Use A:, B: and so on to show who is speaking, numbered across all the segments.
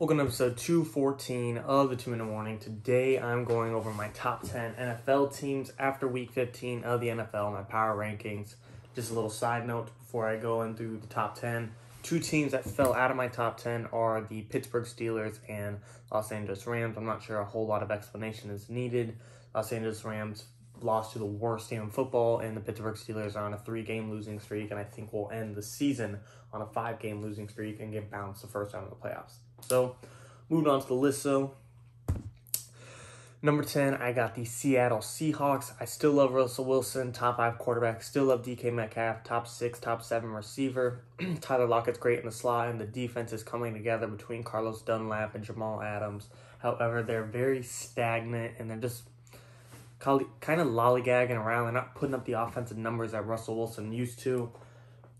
A: Welcome to episode 214 of the 2 Minute Warning. Today I'm going over my top 10 NFL teams after week 15 of the NFL, my power rankings. Just a little side note before I go in through the top 10. Two teams that fell out of my top 10 are the Pittsburgh Steelers and Los Angeles Rams. I'm not sure a whole lot of explanation is needed. Los Angeles Rams lost to the worst team in football, and the Pittsburgh Steelers are on a 3-game losing streak, and I think we'll end the season on a 5-game losing streak and get bounced the first time in the playoffs. So, moving on to the list. So, number 10, I got the Seattle Seahawks. I still love Russell Wilson, top 5 quarterback. Still love DK Metcalf, top 6, top 7 receiver. Tyler Lockett's great in the slot, and the defense is coming together between Carlos Dunlap and Jamal Adams. However, they're very stagnant, and they're just kind of lollygagging around. They're not putting up the offensive numbers that Russell Wilson used to.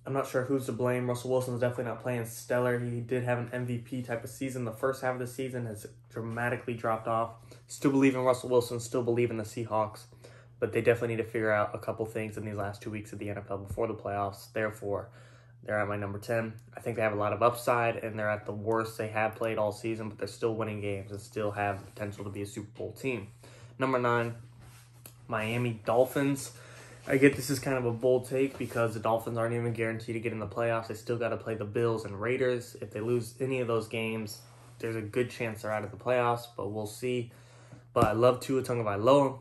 A: I'm not sure who's to blame. Russell Wilson's definitely not playing stellar. He did have an MVP type of season. The first half of the season has dramatically dropped off. Still believe in Russell Wilson, still believe in the Seahawks, but they definitely need to figure out a couple things in these last 2 weeks of the NFL before the playoffs. Therefore, they're at my number 10. I think they have a lot of upside, and they're at the worst they have played all season, but they're still winning games and still have the potential to be a Super Bowl team. Number 9, Miami Dolphins. I get this is kind of a bold take because the Dolphins aren't even guaranteed to get in the playoffs. They still got to play the Bills and Raiders. If they lose any of those games, there's a good chance they're out of the playoffs, but we'll see. But I love Tua Tagovailoa.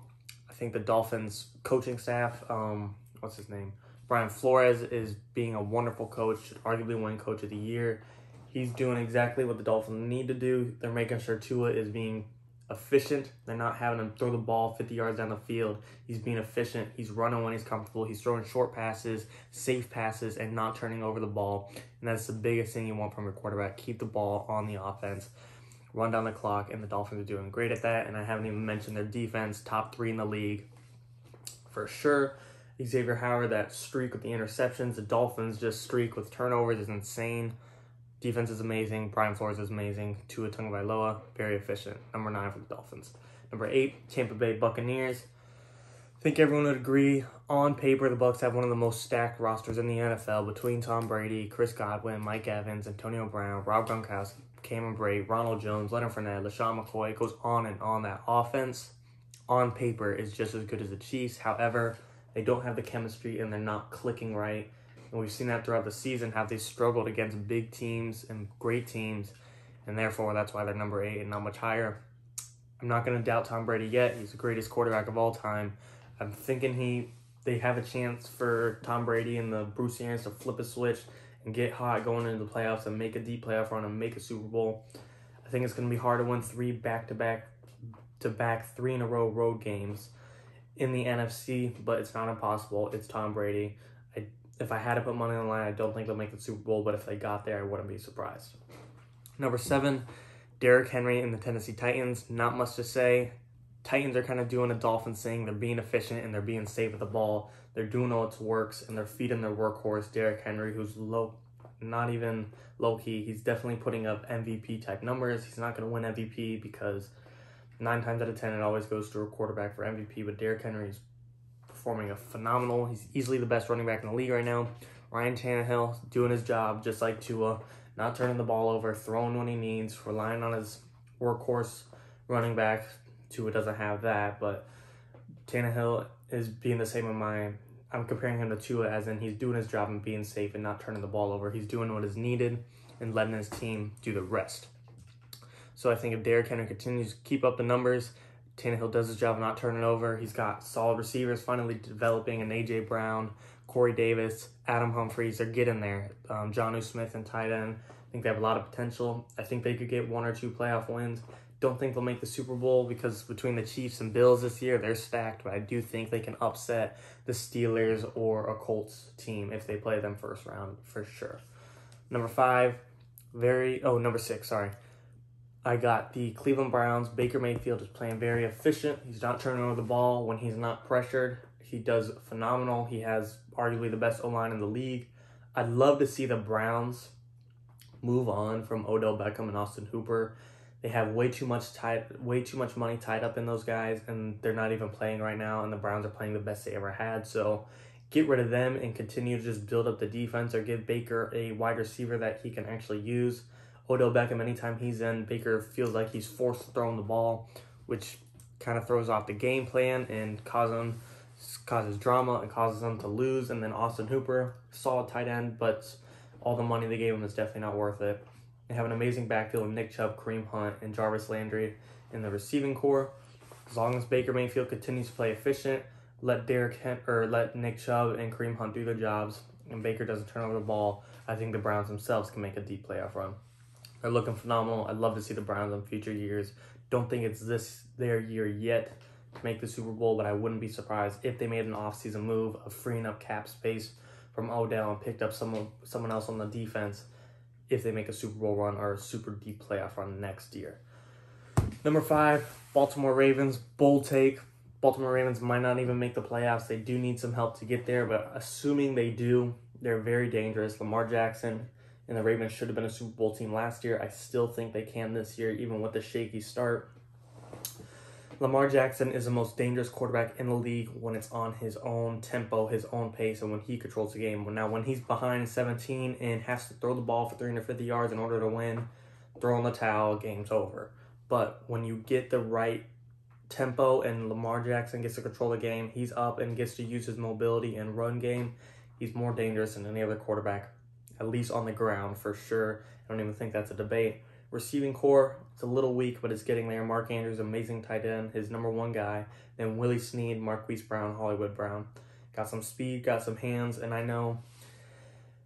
A: I think the Dolphins coaching staff, what's his name? Brian Flores is being a wonderful coach, arguably win coach of the year. He's doing exactly what the Dolphins need to do. They're making sure Tua is being efficient. They're not having him throw the ball 50 yards down the field. He's being efficient. He's running when he's comfortable. He's throwing short passes, safe passes, and not turning over the ball. And that's the biggest thing you want from your quarterback. Keep the ball on the offense. Run down the clock, and the Dolphins are doing great at that. And I haven't even mentioned their defense, top 3 in the league for sure. Xavier Howard, that streak with the interceptions. The Dolphins just streak with turnovers is insane. Defense is amazing. Brian Flores is amazing. Tua Tagovailoa, very efficient. Number 9 for the Dolphins. Number 8, Tampa Bay Buccaneers. I think everyone would agree, on paper, the Bucs have one of the most stacked rosters in the NFL between Tom Brady, Chris Godwin, Mike Evans, Antonio Brown, Rob Gronkowski, Cameron Brate, Ronald Jones, Leonard Fournette, LaShawn McCoy. It goes on and on. That offense, on paper, is just as good as the Chiefs. However, they don't have the chemistry, and they're not clicking right. And we've seen that throughout the season, how they struggled against big teams and great teams, and therefore that's why they're number 8 and not much higher. I'm not going to doubt Tom Brady yet. He's the greatest quarterback of all time. I'm thinking they have a chance for Tom Brady and the Bruce Arians to flip a switch and get hot going into the playoffs and make a deep playoff run and make a Super Bowl. I think it's going to be hard to win 3 back-to-back 3-in-a-row road games in the NFC, but it's not impossible. It's Tom Brady. If I had to put money on the line, I don't think they'll make the Super Bowl, but if they got there, I wouldn't be surprised. Number 7, Derrick Henry and the Tennessee Titans. Not much to say. Titans are kind of doing a Dolphins thing. They're being efficient, and they're being safe with the ball. They're doing what works, and they're feeding their workhorse, Derrick Henry, who's not even low-key. He's definitely putting up MVP-type numbers. He's not going to win MVP because 9 times out of 10, it always goes to a quarterback for MVP, but Derrick Henry's performing a phenomenal. He's easily the best running back in the league right now. Ryan Tannehill doing his job just like Tua, not turning the ball over, throwing when he needs, relying on his workhorse running back. Tua doesn't have that, but Tannehill is being the same in mine. I'm comparing him to Tua as in he's doing his job and being safe and not turning the ball over. He's doing what is needed and letting his team do the rest. So I think if Derrick Henry continues to keep up the numbers, Tannehill does his job of not turning over. He's got solid receivers finally developing, and A.J. Brown, Corey Davis, Adam Humphries. They're getting there. Jonnu Smith and tight end. I think they have a lot of potential. I think they could get 1 or 2 playoff wins. Don't think they'll make the Super Bowl because between the Chiefs and Bills this year, they're stacked. But I do think they can upset the Steelers or a Colts team if they play them first round for sure. Number 6, sorry. I got the Cleveland Browns. Baker Mayfield is playing very efficient. He's not turning over the ball when he's not pressured. He does phenomenal. He has arguably the best O-line in the league. I'd love to see the Browns move on from Odell Beckham and Austin Hooper. They have way too much money tied up in those guys, and they're not even playing right now, and the Browns are playing the best they ever had. So get rid of them and continue to just build up the defense, or give Baker a wide receiver that he can actually use. Odell Beckham, anytime he's in, Baker feels like he's forced to throw him the ball, which kind of throws off the game plan and causes drama and causes them to lose. And then Austin Hooper, solid tight end, but all the money they gave him is definitely not worth it. They have an amazing backfield with Nick Chubb, Kareem Hunt, and Jarvis Landry in the receiving core. As long as Baker Mayfield continues to play efficient, let Nick Chubb and Kareem Hunt do their jobs, and Baker doesn't turn over the ball, I think the Browns themselves can make a deep playoff run. They're looking phenomenal. I'd love to see the Browns in future years. Don't think it's their year yet to make the Super Bowl, but I wouldn't be surprised if they made an offseason move of freeing up cap space from Odell and picked up someone else on the defense if they make a Super Bowl run or a super deep playoff run next year. Number 5, Baltimore Ravens. Bold take. Baltimore Ravens might not even make the playoffs. They do need some help to get there, but assuming they do, they're very dangerous. Lamar Jackson and the Ravens should have been a Super Bowl team last year. I still think they can this year, even with the shaky start. Lamar Jackson is the most dangerous quarterback in the league when it's on his own tempo, his own pace, and when he controls the game. Now, when he's behind 17 and has to throw the ball for 350 yards in order to win, throw in the towel, game's over. But when you get the right tempo and Lamar Jackson gets to control the game, he's up and gets to use his mobility and run game, he's more dangerous than any other quarterback, at least on the ground for sure. I don't even think that's a debate. Receiving core, it's a little weak, but it's getting there. Mark Andrews, amazing tight end, his number 1 guy. Then Willie Snead, Marquise Brown, Hollywood Brown. Got some speed, got some hands, and I know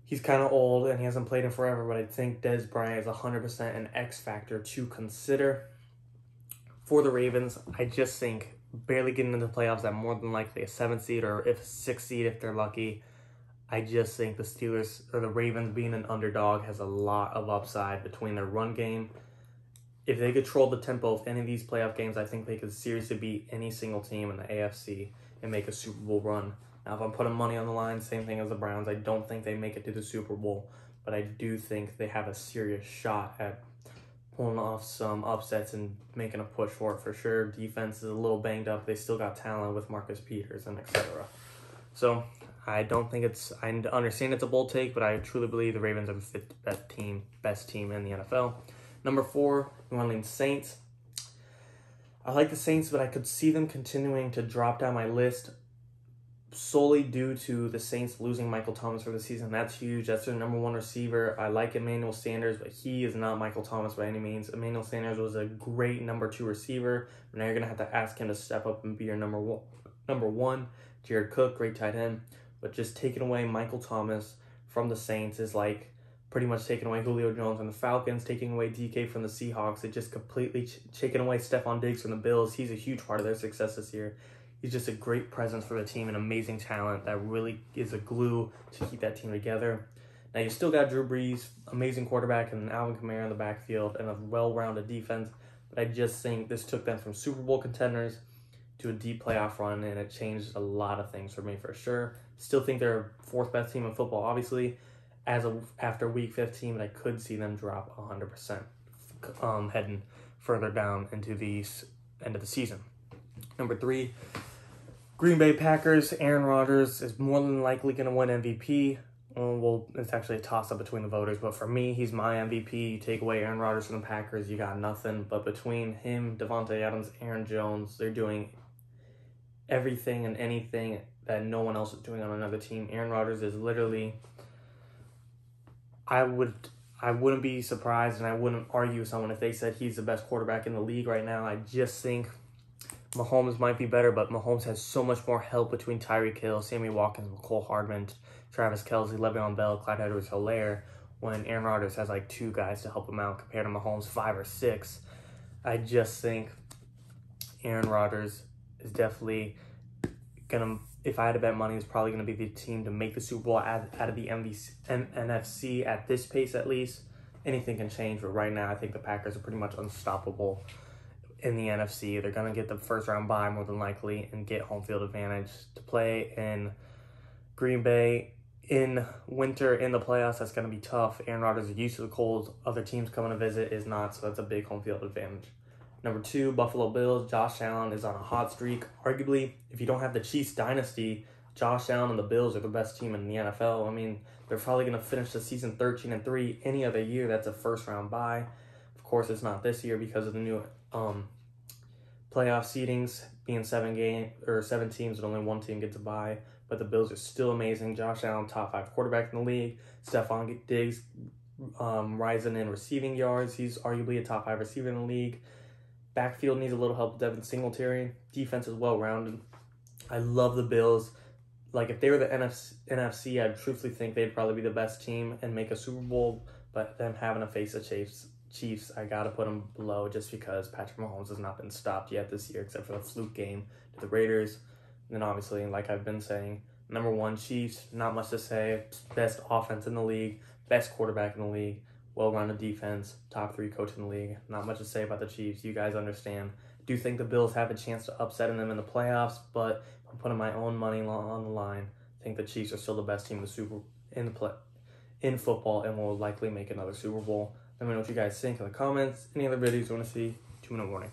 A: he's kind of old and he hasn't played in forever, but I think Dez Bryant is 100% an X factor to consider. For the Ravens, I just think barely getting into the playoffs at more than likely a 7th seed or if 6th seed if they're lucky. I just think the Steelers or the Ravens being an underdog has a lot of upside between their run game. If they control the tempo of any of these playoff games, I think they could seriously beat any single team in the AFC and make a Super Bowl run. Now, if I'm putting money on the line, same thing as the Browns. I don't think they make it to the Super Bowl, but I do think they have a serious shot at pulling off some upsets and making a push for it for sure. Defense is a little banged up. They still got talent with Marcus Peters and etc. So I don't think I understand it's a bold take, but I truly believe the Ravens are the best team in the NFL. Number 4, New Orleans Saints. I like the Saints, but I could see them continuing to drop down my list solely due to the Saints losing Michael Thomas for the season. That's huge. That's their number 1 receiver. I like Emmanuel Sanders, but he is not Michael Thomas by any means. Emmanuel Sanders was a great number 2 receiver, but now you're going to have to ask him to step up and be your number 1. Jared Cook, great tight end. But just taking away Michael Thomas from the Saints is like pretty much taking away Julio Jones from the Falcons, taking away DK from the Seahawks. It just completely taking away Stephon Diggs from the Bills. He's a huge part of their success this year. He's just a great presence for the team and amazing talent that really is a glue to keep that team together. Now, you still got Drew Brees, amazing quarterback, and Alvin Kamara in the backfield, and a well-rounded defense. But I just think this took them from Super Bowl contenders to a deep playoff run, and it changed a lot of things for me for sure. Still think they're 4th best team in football, obviously, after week 15, but I could see them drop 100% heading further down into the end of the season. Number 3, Green Bay Packers. Aaron Rodgers is more than likely going to win MVP. Well, it's actually a toss-up between the voters, but for me, he's my MVP. You take away Aaron Rodgers from the Packers, you got nothing. But between him, Devontae Adams, Aaron Jones, they're doing everything and anything that no one else is doing on another team. Aaron Rodgers is literally, I wouldn't be surprised and I wouldn't argue with someone if they said he's the best quarterback in the league right now. I just think Mahomes might be better, but Mahomes has so much more help between Tyreek Hill, Sammy Watkins, McCole Hardman, Travis Kelce, Le'Veon Bell, Clyde Edwards-Helaire, when Aaron Rodgers has like 2 guys to help him out compared to Mahomes' 5 or 6. I just think Aaron Rodgers is definitely going to, if I had to bet money, is probably going to be the team to make the Super Bowl out of the NFC at this pace at least. Anything can change, but right now I think the Packers are pretty much unstoppable in the NFC. They're going to get the first round bye more than likely and get home field advantage. To play in Green Bay in winter in the playoffs, that's going to be tough. Aaron Rodgers is used to the cold. Other teams coming to visit is not, so that's a big home field advantage. Number 2, Buffalo Bills. Josh Allen is on a hot streak. Arguably, if you don't have the Chiefs dynasty, Josh Allen and the Bills are the best team in the NFL. I mean, they're probably going to finish the season 13-3. Any other year, that's a first-round bye. Of course, it's not this year because of the new playoff seedings being 7 teams and only one team gets a bye. But the Bills are still amazing. Josh Allen, top 5 quarterback in the league. Stephon Diggs rising in receiving yards. He's arguably a top 5 receiver in the league. Backfield needs a little help with Devin Singletary. Defense is well-rounded. I love the Bills. Like, if they were the NFC, I'd truthfully think they'd probably be the best team and make a Super Bowl. But them having to face the Chiefs, I got to put them below just because Patrick Mahomes has not been stopped yet this year except for the fluke game to the Raiders. And then obviously, like I've been saying, number 1, Chiefs, not much to say. Best offense in the league, best quarterback in the league, well-rounded defense, top 3 coach in the league. Not much to say about the Chiefs. You guys understand. I do think the Bills have a chance to upset them in the playoffs, but I'm putting my own money on the line. I think the Chiefs are still the best team in football and will likely make another Super Bowl. Let me know what you guys think in the comments. Any other videos you want to see, 2-minute warning.